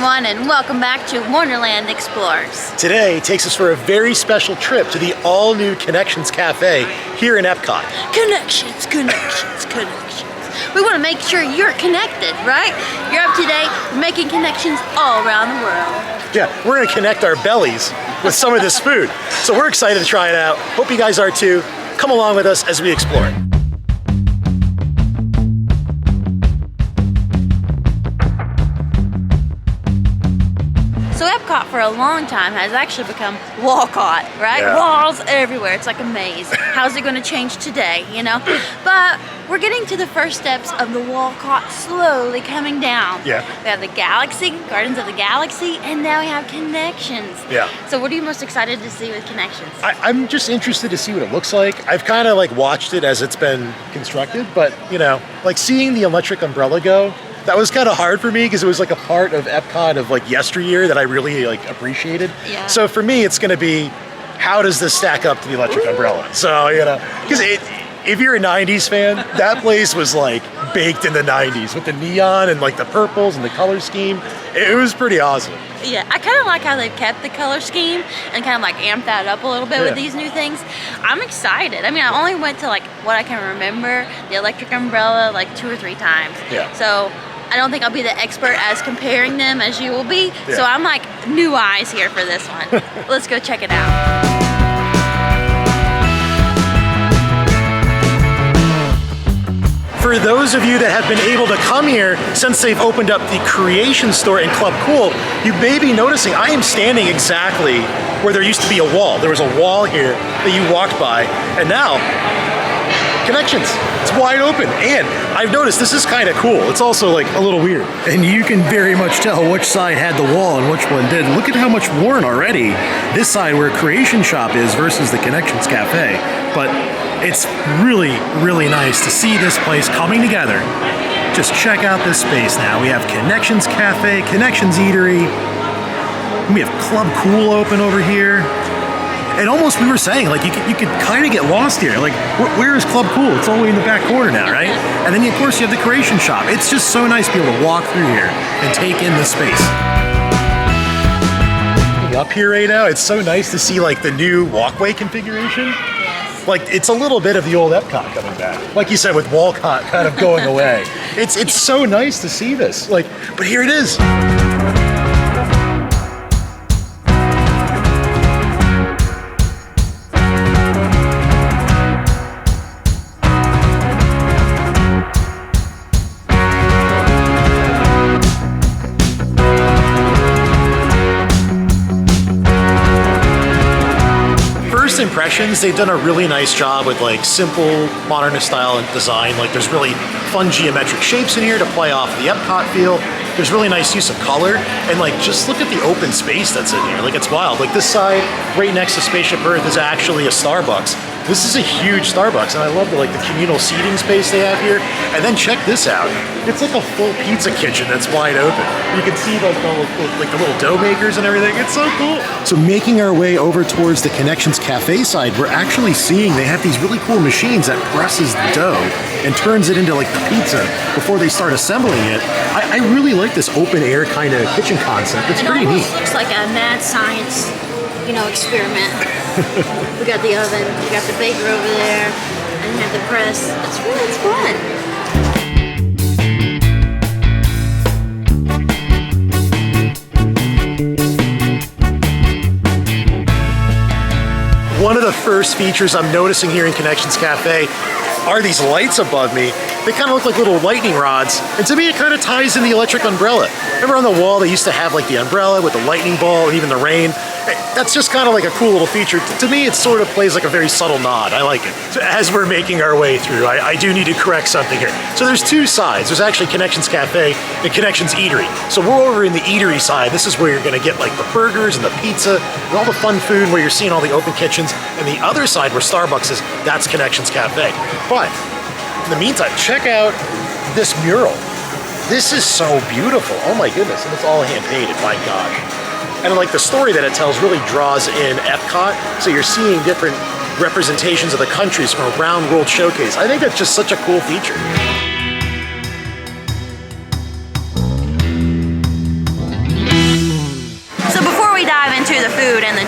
everyone, and welcome back to Wonderland Explores. Today takes us for a very special trip to the all-new Connections Cafe here in EPCOT. Connections. We want to make sure you're connected, right? You're up to date, we're making connections all around the world. Yeah, we're going to connect our bellies with some of this food. So we're excited to try it out. Hope you guys are too. Come along with us as we explore it. So EPCOT for a long time has actually become Walcott, right? Yeah. Walls everywhere, it's like a maze. How's it gonna change today, you know? But we're getting to the first steps of the Walcott slowly coming down. Yeah. We have the Galaxy, Gardens of the Galaxy, and now we have Connections. Yeah. So what are you most excited to see with Connections? I'm just interested to see what it looks like. I've kind of like watched it as it's been constructed, but you know, like seeing the electric umbrella go, that was kind of hard for me because it was like a part of EPCOT of like yesteryear that I really like appreciated. Yeah. So for me, it's going to be, how does this stack up to the electric umbrella? So, you know, because if you're a 90s fan, that place was like baked in the 90s with the neon and like the purples and the color scheme. It was pretty awesome. Yeah, I kind of like how they've kept the color scheme and kind of like amped that up a little bit with these new things. I'm excited. I mean, I only went to like what I can remember, the electric umbrella, like 2 or 3 times. Yeah. So I don't think I'll be the expert as comparing them as you will be. Yeah. So I'm like new eyes here for this one. Let's go check it out. For those of you that have been able to come here since they've opened up the Creation Store in Club Cool, you may be noticing I am standing exactly where there used to be a wall. There was a wall here that you walked by, and now, Connections. It's wide open, and I've noticed this is kind of cool. It's also like a little weird. And you can very much tell which side had the wall and which one did. Look at how much worn already. This side where Creation Shop is versus the Connections Cafe. But it's really, really nice to see this place coming together. Just check out this space now. We have Connections Cafe, Connections Eatery. We have Club Cool open over here. And almost we were saying, like, you could kind of get lost here. Like, where is Club Cool? It's all the way in the back corner now, right? And then, of course, you have the Creation Shop. It's just so nice to be able to walk through here and take in the space. Up here right now, it's so nice to see, like, the new walkway configuration. Yes. Like, it's a little bit of the old EPCOT coming back. Like you said, with Walcott kind of going away. It's so nice to see this. Like, but here it is. Impressions, they've done a really nice job with like simple modernist style and design. Like there's really fun geometric shapes in here to play off the EPCOT feel. There's really nice use of color, and like just look at the open space that's in here. Like it's wild. Like this side right next to Spaceship Earth is actually a Starbucks. This is a huge Starbucks, and I love the communal seating space they have here. And then check this out. It's like a full pizza kitchen that's wide open. You can see like the little dough makers and everything. It's so cool. So making our way over towards the Connections Cafe side, we're actually seeing they have these really cool machines that presses the dough and turns it into like the pizza before they start assembling it. I really like this open air kind of kitchen concept. It's pretty neat. It looks like a mad science, experiment. We got the oven, we got the baker over there, and you have the press. It's fun. One of the first features I'm noticing here in Connections Cafe are these lights above me. They kind of look like little lightning rods, and to me it kind of ties in the electric umbrella. Remember on the wall they used to have like the umbrella with the lightning ball and even the rain? That's just kind of like a cool little feature. To me, it sort of plays like a very subtle nod. I like it. So as we're making our way through, I do need to correct something here. So there's 2 sides. There's actually Connections Cafe and Connections Eatery. So we're over in the eatery side. This is where you're gonna get like the burgers and the pizza and all the fun food where you're seeing all the open kitchens. And the other side where Starbucks is, that's Connections Cafe. But in the meantime, check out this mural. This is so beautiful. Oh my goodness, and it's all hand-painted, my gosh. And like the story that it tells really draws in EPCOT, so you're seeing different representations of the countries from around World Showcase. I think that's just such a cool feature.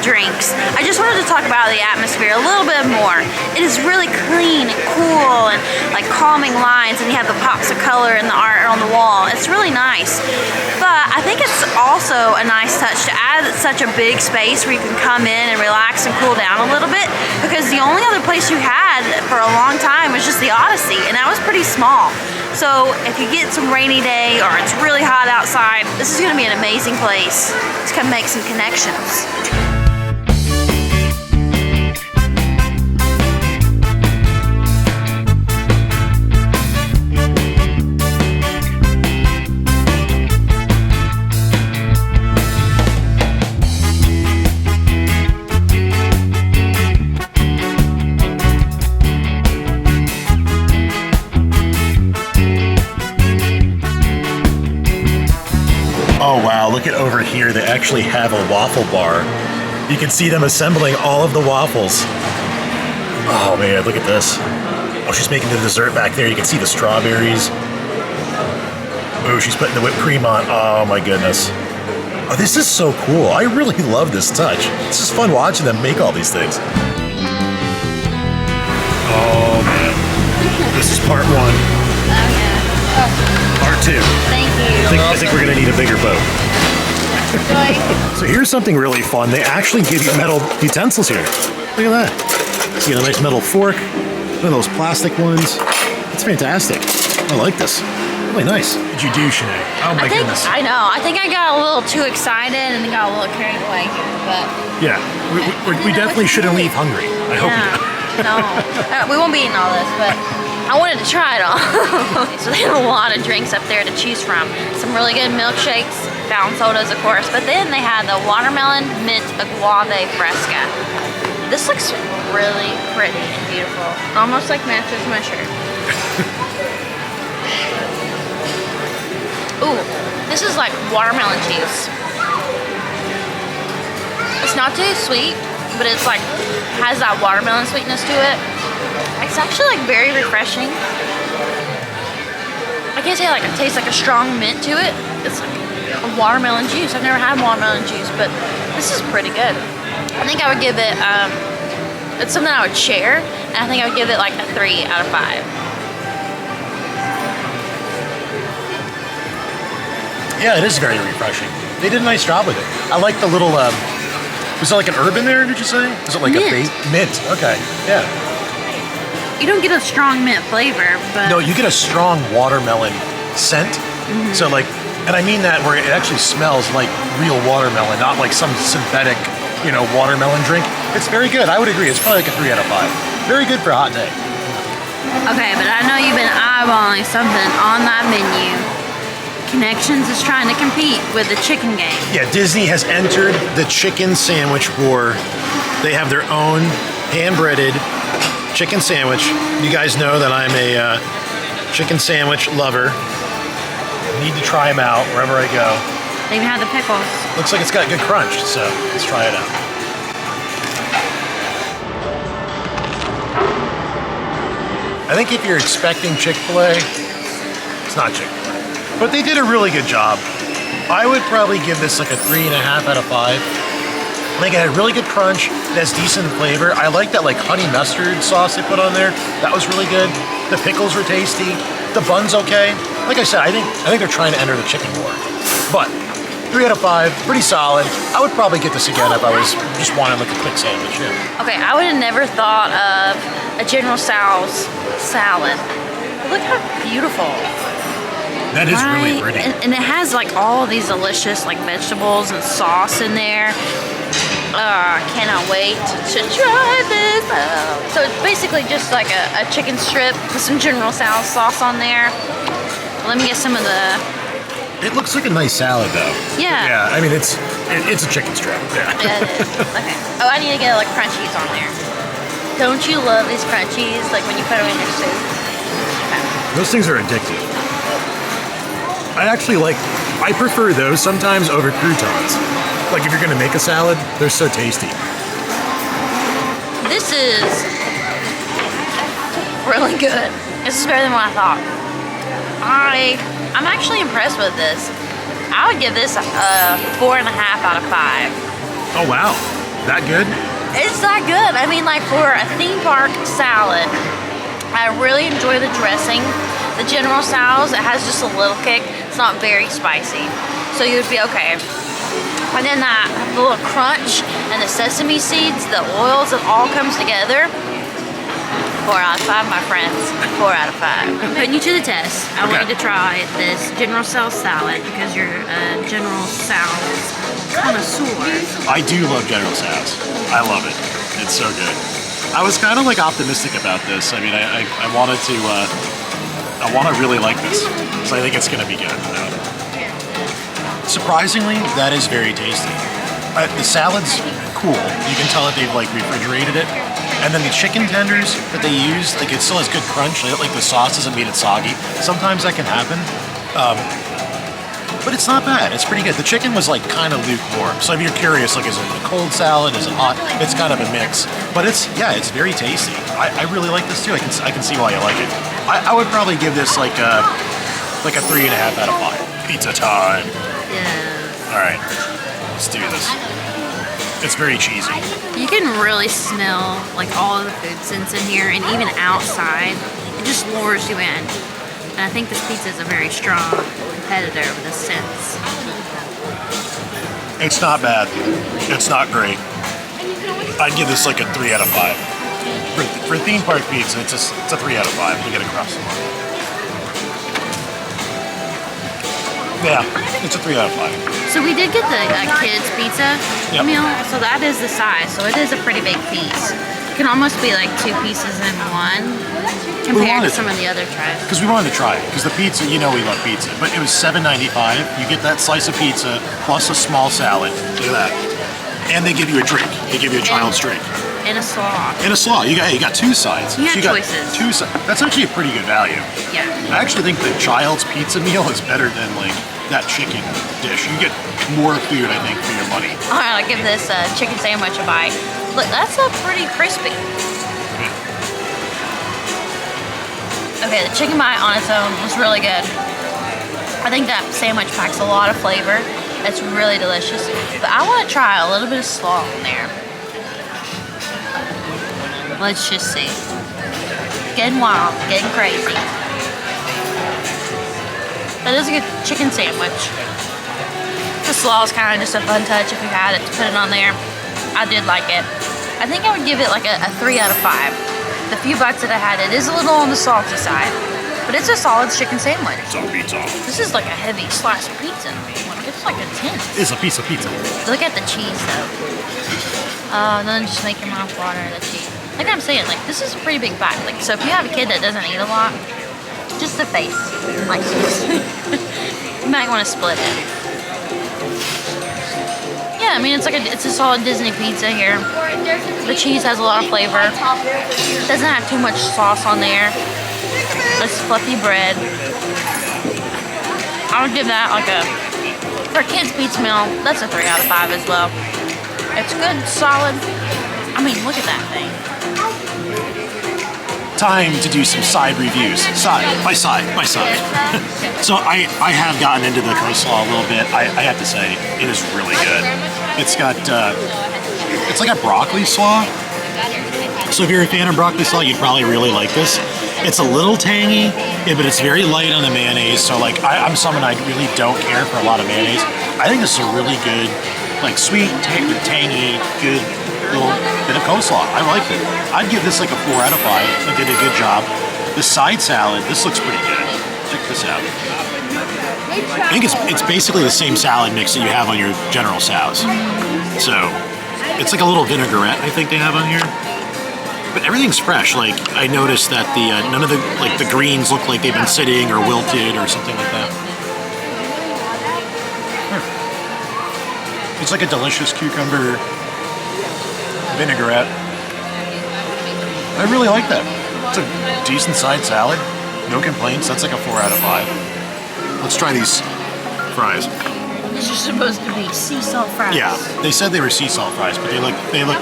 drinks, I just wanted to talk about the atmosphere a little bit more. It is really clean and cool and like calming lines, and you have the pops of color and the art on the wall. It's really nice. But I think it's also a nice touch to add such a big space where you can come in and relax and cool down a little bit, because the only other place you had for a long time was just the Odyssey, and that was pretty small. So if you get some rainy day or it's really hot outside, this is going to be an amazing place to come make some connections. Oh wow, look at over here. They actually have a waffle bar. You can see them assembling all of the waffles. Oh man, look at this. Oh, she's making the dessert back there. You can see the strawberries. Oh, she's putting the whipped cream on. Oh my goodness. Oh, this is so cool. I really love this touch. It's just fun watching them make all these things. Oh man. This is part one. Oh yeah. Oh. Part two. Thank you. I think we're gonna need a bigger boat. So here's something really fun. They actually give you metal utensils here. Look at that. So you get a nice metal fork, one of those plastic ones. It's fantastic. I like this. Really nice. What did you do, Sinead? Oh my goodness. I know. I think I got a little too excited and got a little carried away here, but... Yeah, we definitely shouldn't leave hungry. I hope we don't. No, we won't be eating all this, but I wanted to try it all. So they have a lot of drinks up there to choose from. Some really good milkshakes, fountain sodas, of course, but then they had the watermelon mint Agua Fresca. This looks really pretty and beautiful. Almost like matches my shirt. Ooh, this is like watermelon juice. It's not too sweet, but it's like has that watermelon sweetness to it. It's actually like very refreshing. I can't say like it tastes like a strong mint to it. It's like a watermelon juice. I've never had watermelon juice, but this is pretty good. I think I would give it, it's something I would share, and I think I would give it like a 3 out of 5. Yeah, it is very refreshing. They did a nice job with it. I like the little, was it like an herb in there, did you say? Was it like mint. a bait? Mint, okay, yeah. You don't get a strong mint flavor, but... No, you get a strong watermelon scent. Mm-hmm. So like, and I mean that where it actually smells like real watermelon, not like some synthetic, you know, watermelon drink. It's very good. I would agree. It's probably like a 3 out of 5. Very good for a hot day. Okay, but I know you've been eyeballing something on that menu. Connections is trying to compete with the chicken game. Yeah, Disney has entered the chicken sandwich war. They have their own hand-breaded chicken sandwich. You guys know that I'm a chicken sandwich lover. Need to try them out wherever I go. They even have the pickles. Looks like it's got good crunch, so let's try it out. I think if you're expecting Chick-fil-A, it's not Chick-fil-A. But they did a really good job. I would probably give this like a 3.5 out of 5. I think it had really good crunch. It has decent flavor. I like that like honey mustard sauce they put on there. That was really good. The pickles were tasty. The bun's okay. Like I said, I think they're trying to enter the chicken war. But 3 out of 5, pretty solid. I would probably get this again if I was just wanting like a quick sandwich. Yeah. Okay, I would have never thought of a General Tso's salad. Look how beautiful. That is really pretty. And it has like all of these delicious like vegetables and sauce in there. Cannot wait to try this out. So it's basically just like a chicken strip with some General Tso's sauce on there. Let me get some of the... It looks like a nice salad though. Yeah. Yeah, I mean it's a chicken strip. Yeah. Yeah, it is. Okay. Oh, I need to get like crunchies on there. Don't you love these crunchies? Like when you put them in your soup? Okay. Those things are addictive. I prefer those sometimes over croutons. Like if you're gonna make a salad, they're so tasty. This is really good. This is better than what I thought. I'm actually impressed with this. I would give this a 4.5 out of 5. Oh wow. That good? It's that good. I mean, like for a theme park salad, I really enjoy the dressing. The General Tso's, it has just a little kick. It's not very spicy, so you would be okay. And then that little crunch and the sesame seeds, the oils, it all comes together. 4 out of 5, my friends. 4 out of 5. I'm putting you to the test. I want you to try this General Tso's salad because you're a General Tso's connoisseur. I do love General Tso's. I love it. It's so good. I was kind of like optimistic about this. I mean, I wanted to, I want to really like this. So I think it's going to be good. Surprisingly, that is very tasty. The salad's cool. You can tell that they've like refrigerated it. And then the chicken tenders that they use, like it still has good crunch. Like the sauce doesn't mean it's soggy. Sometimes that can happen. But it's not bad. It's pretty good. The chicken was like kind of lukewarm. So if you're curious, like is it a cold salad? Is it hot? It's kind of a mix. But it's very tasty. I really like this too. I can see why you like it. I would probably give this like a 3.5 out of 5. Pizza time. Yeah. All right, let's do this. It's very cheesy. You can really smell like all of the food scents in here, and even outside, it just lures you in. And I think this pizza is a very strong competitor with the scents. It's not bad. It's not great. I'd give this like a 3 out of 5. For theme park pizza, it's a 3 out of 5. We get across the line. Yeah, it's a 3 out of 5. So we did get the kids pizza meal, so that is the size. So it is a pretty big piece. It can almost be like 2 pieces in one compared to some of the other tries. Because we wanted to try it. Because the pizza, you know we love pizza. But it was $7.95. You get that slice of pizza plus a small salad. Look at that. And they give you a drink. They give you a child's drink. In a slaw. In a slaw. You got 2 sides. You have choices. 2 sides. That's actually a pretty good value. Yeah. I actually think the child's pizza meal is better than like that chicken dish. You get more food, I think, for your money. All right, I'll give this chicken sandwich a bite. Look, that's pretty crispy. Okay, the chicken bite on its own was really good. I think that sandwich packs a lot of flavor. It's really delicious. But I want to try a little bit of slaw in there. Let's just see. Getting wild, getting crazy. That is a good chicken sandwich. The slaw is kind of just a fun touch if you had it to put it on there. I did like it. I think I would give it like a 3 out of 5. The few bites that I had, it is a little on the salty side, but it's a solid chicken sandwich. It's a pizza. This is like a heavy slice of pizza. It's like a 10. It's a piece of pizza. Look at the cheese though. And then just make your mouth water, the cheese. Like I'm saying, like this is a pretty big bite. Like so if you have a kid that doesn't eat a lot, just the face, like you might want to split it. Yeah, I mean it's a solid Disney pizza here. The cheese has a lot of flavor. It doesn't have too much sauce on there. It's fluffy bread. I would give that like for a kid's pizza meal, that's a 3 out of 5 as well. It's good, solid. I mean, look at that thing. Time to do some side reviews, side by side by side. So I have gotten into the coleslaw a little bit. I have to say, it is really good. It's got, it's like a broccoli slaw. So if you're a fan of broccoli slaw, you'd probably really like this. It's a little tangy, but it's very light on the mayonnaise. So like, I'm someone I really don't care for a lot of mayonnaise. I think this is a really good, like sweet, tangy, good little bit of coleslaw. I liked it. I'd give this like a 4 out of 5. They did a good job. The side salad, this looks pretty good. Check this out. I think it's basically the same salad mix that you have on your General Tso's. So it's like a little vinaigrette I think they have on here. But everything's fresh. Like I noticed that the none of the greens look like they've been sitting or wilted or something like that. It's like a delicious cucumber vinaigrette. I really like that. It's a decent side salad. No complaints. That's like a 4 out of 5. Let's try these fries. These are supposed to be sea salt fries. Yeah, they said they were sea salt fries, but they look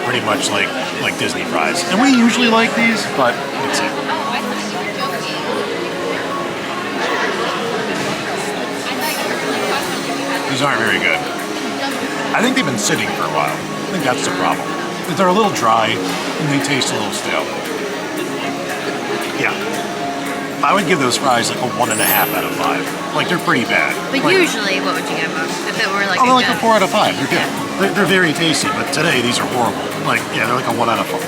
pretty much like Disney fries. And we usually like these, but let's see. These aren't very good. I think they've been sitting for a while. I think that's the problem. They're a little dry and they taste a little stale. Yeah. I would give those fries like a 1.5 out of 5. Like they're pretty bad. But like, usually, what would you give them if it were like? Oh, like a 4 out of 5. They're good. They're very tasty. But today these are horrible. Like yeah, they're like a 1.5 out of 5.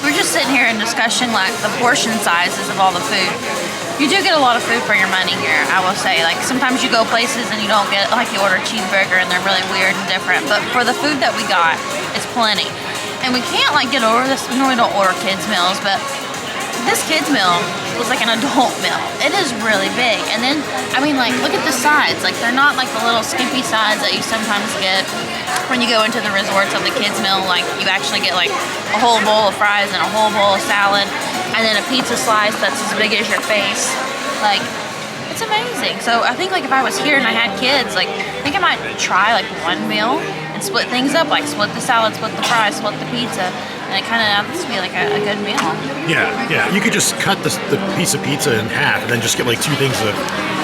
We're just sitting here and discussing like the portion sizes of all the food. You do get a lot of food for your money here, I will say. Like sometimes you go places and you don't get, like you order a cheeseburger and they're really weird and different. But for the food that we got, it's plenty. And we can't like get over this. We normally don't order kids meals, but this kids meal was like an adult meal. It is really big. And then, I mean, like look at the sides. Like they're not like the little skimpy sides that you sometimes get when you go into the resorts of the kids meal. Like you actually get like a whole bowl of fries and a whole bowl of salad. And then a pizza slice that's as big as your face. Like, it's amazing. So I think like if I was here and I had kids, like I think I might try like one meal and split things up, like split the salad, split the fries, split the pizza. And it kind of happens to be like a good meal. Yeah. You could just cut the piece of pizza in half and then just get like 2 things of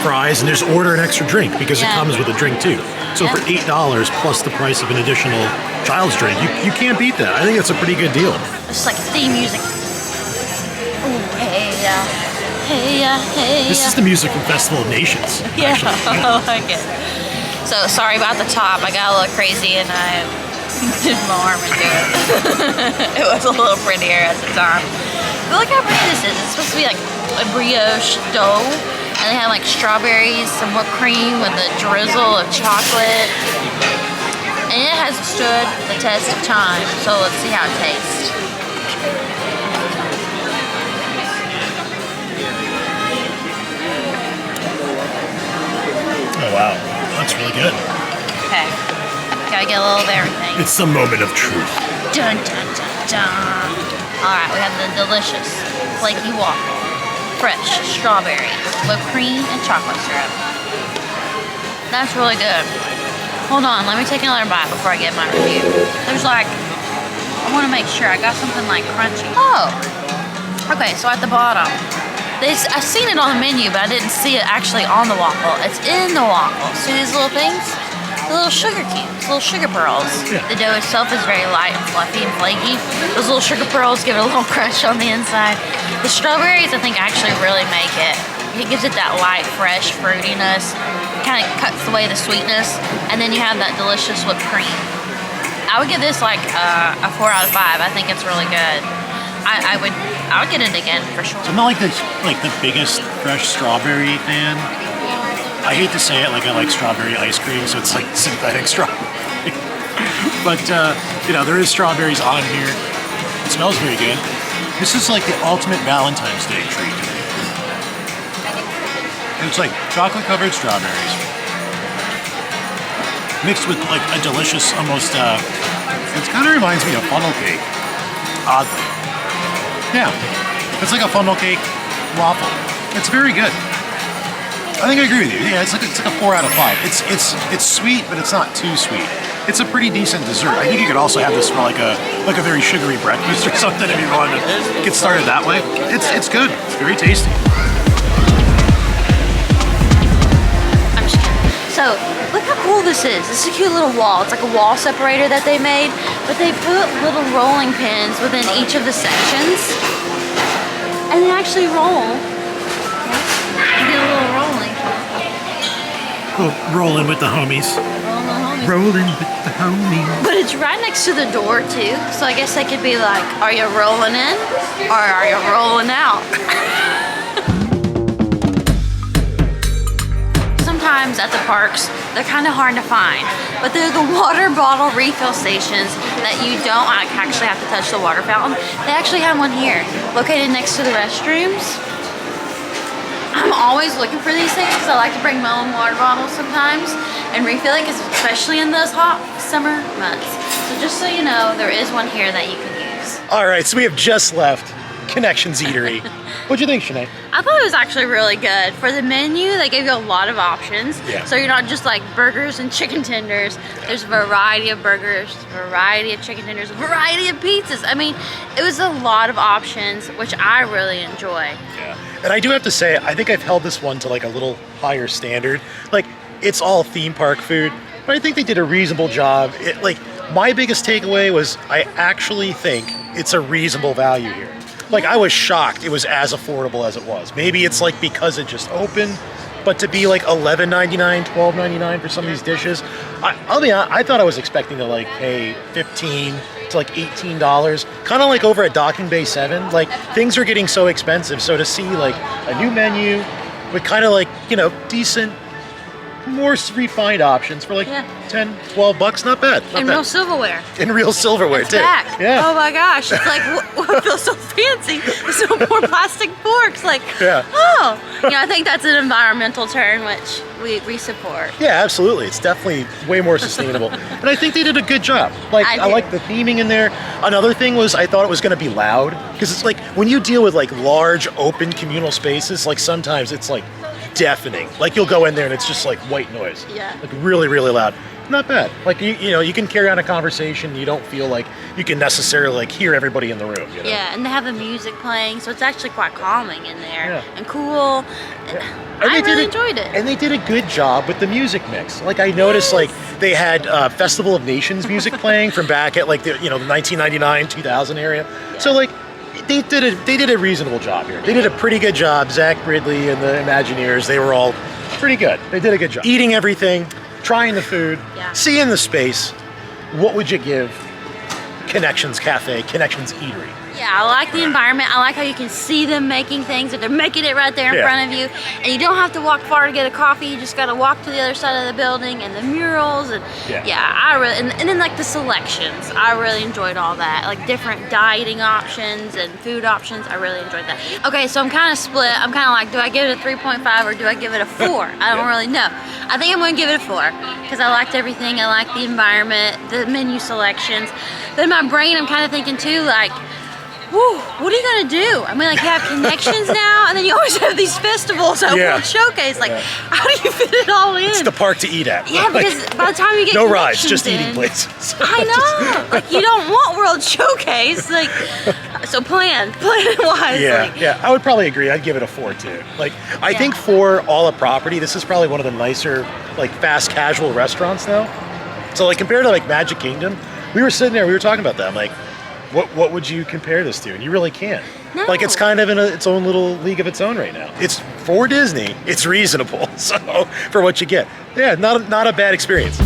fries and just order an extra drink because it comes with a drink too. So for $8 plus the price of an additional child's drink, you can't beat that. I think that's a pretty good deal. It's like theme music. Hey ya, hey ya, hey ya. This is the music from Festival of Nations. Yeah, I like it. So sorry about the top. I got a little crazy and I did my arm into it. It was a little prettier at the time. But look how pretty this is. It's supposed to be like a brioche dough. And they have like strawberries, some whipped cream with a drizzle of chocolate. And it has stood the test of time. So let's see how it tastes. Oh wow, that's really good. Okay, gotta get a little of everything. It's the moment of truth. Dun dun dun dun. Alright, we have the delicious flaky waffle, fresh strawberries, whipped cream, and chocolate syrup. That's really good. Hold on, let me take another bite before I get my review. There's like, I want to make sure I got something like crunchy. Oh, okay, so at the bottom, I've seen it on the menu, but I didn't see it actually on the waffle. It's in the waffle. See these little things? The little sugar cubes, little sugar pearls. Yeah. The dough itself is very light and fluffy and flaky. Those little sugar pearls give it a little crunch on the inside. The strawberries, I think, actually really make it. It gives it that light, fresh fruitiness. Kind of cuts away the sweetness. And then you have that delicious whipped cream. I would give this like a 4 out of 5. I think it's really good. I would get it again for sure. So I'm not like the biggest fresh strawberry fan. I hate to say it, like I like strawberry ice cream, so it's like synthetic strawberry. But there is strawberries on here. It smells very good. This is like the ultimate Valentine's Day treat. It's like chocolate covered strawberries mixed with like a delicious, almost. It kind of reminds me of funnel cake, oddly. Yeah, it's like a funnel cake waffle. It's very good. I think I agree with you. Yeah, it's like a 4 out of 5. It's sweet, but it's not too sweet. It's a pretty decent dessert. I think you could also have this for like a very sugary breakfast or something if you wanted to get started that way. It's good. It's very tasty. I'm just kidding. So look how cool this is. This is a cute little wall. It's like a wall separator that they made, but they put little rolling pins within each of the sections, and they actually roll. You get a little rolling. Rolling with the homies. Rolling with the homies. But it's right next to the door too, so I guess they could be like, are you rolling in or are you rolling out? Sometimes at the parks, they're kind of hard to find, but they're the water bottle refill stations that you don't actually have to touch the water fountain. They actually have one here, located next to the restrooms. I'm always looking for these things because I like to bring my own water bottles sometimes and refill it, especially in those hot summer months. So just so you know, there is one here that you can use. All right, so we have just left Connections Eatery. What'd you think, Shanae? I thought it was actually really good. For the menu, they gave you a lot of options. Yeah. So you're not just like burgers and chicken tenders. There's a variety of burgers, a variety of chicken tenders, a variety of pizzas. I mean, it was a lot of options, which I really enjoy. Yeah. And I do have to say, I think I've held this one to like a little higher standard. Like, it's all theme park food, but I think they did a reasonable job. my biggest takeaway was I actually think it's a reasonable value here. Like, I was shocked it was as affordable as it was. Maybe it's like because it just opened, but to be like $11.99, $12.99 for some of these dishes, I'll be honest, I thought I was expecting to like pay $15 to like $18, kind of like over at Docking Bay 7. Like, things are getting so expensive, so to see like a new menu with kind of like, you know, decent, more refined options for like 10, 12 bucks, not bad. And real silverware. In real silverware It's too. back. Yeah. Oh my gosh, it's like, what feels so fancy? So more plastic forks, like, oh. You know, I think that's an environmental turn, which we support. Yeah, absolutely. It's definitely way more sustainable. And I think they did a good job. Like, I like the theming in there. Another thing was I thought it was going to be loud, because it's like when you deal with like large open communal spaces, like sometimes it's like deafening. Like, you'll go in there and it's just like white noise. Yeah. Like really, really loud. Not bad. Like, you know, you can carry on a conversation. You don't feel like you can necessarily like hear everybody in the room. You know? Yeah, and they have the music playing, so it's actually quite calming in there and cool. And And I they really did enjoyed it. And they did a good job with the music mix. Like, I noticed like they had Festival of Nations music playing from back at like the, you know, the 1999, 2000 area. Yeah. So like they did a reasonable job here. They did a pretty good job. Zach Ridley and the Imagineers, they were all pretty good. They did a good job. Eating everything, trying the food, seeing the space. What would you give Connections Cafe, Connections Eatery? Yeah, I like the environment. I like how you can see them making things, that they're making it right there in front of you, and you don't have to walk far to get a coffee. You just got to walk to the other side of the building, and the murals, and I really, and then like the selections. I really enjoyed all that, like different dieting options and food options. I really enjoyed that. Okay, so I'm kind of split. I'm kind of like, do I give it a 3.5 or do I give it a 4? I don't really know. I think I'm going to give it a 4 because I liked everything. I liked the environment, the menu selections. But in my brain, I'm kind of thinking too, like, whew, what are you gonna do? I mean, like, you have Connections now, and then you always have these festivals at World Showcase. Like, how do you fit it all in? It's the park to eat at. Yeah, because by the time you get no rides, just in, eating places. I know. Like, you don't want World Showcase. Like, so plan it wisely. Yeah, I would probably agree. I'd give it a 4 too. Like, I think for all a property, this is probably one of the nicer, like, fast casual restaurants now. So, like, compared to like Magic Kingdom, we were sitting there, we were talking about that. I'm like, what would you compare this to? And you really can't. No. Like, it's kind of in its own little league of its own right now. It's for Disney. It's reasonable. So for what you get, not a bad experience.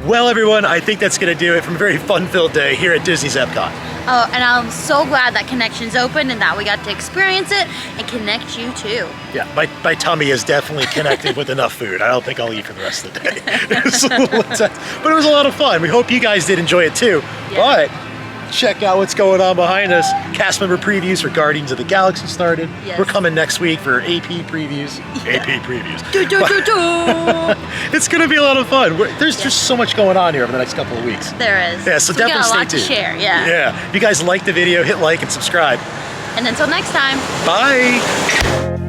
Well, everyone, I think that's going to do it from a very fun-filled day here at Disney's EPCOT. Oh, and I'm so glad that Connections opened and that we got to experience it and connect you too. Yeah, my tummy is definitely connected with enough food. I don't think I'll eat for the rest of the day. It's a little intense, but it was a lot of fun. We hope you guys did enjoy it too. Yeah. But check out what's going on behind us. Cast member previews for Guardians of the Galaxy started. Yes. We're coming next week for AP previews. Yeah. AP previews. It's going to be a lot of fun. There's just so much going on here over the next couple of weeks. There is. Yeah, so definitely stay tuned. To share, Yeah. If you guys like the video, hit like and subscribe. And until next time. Bye.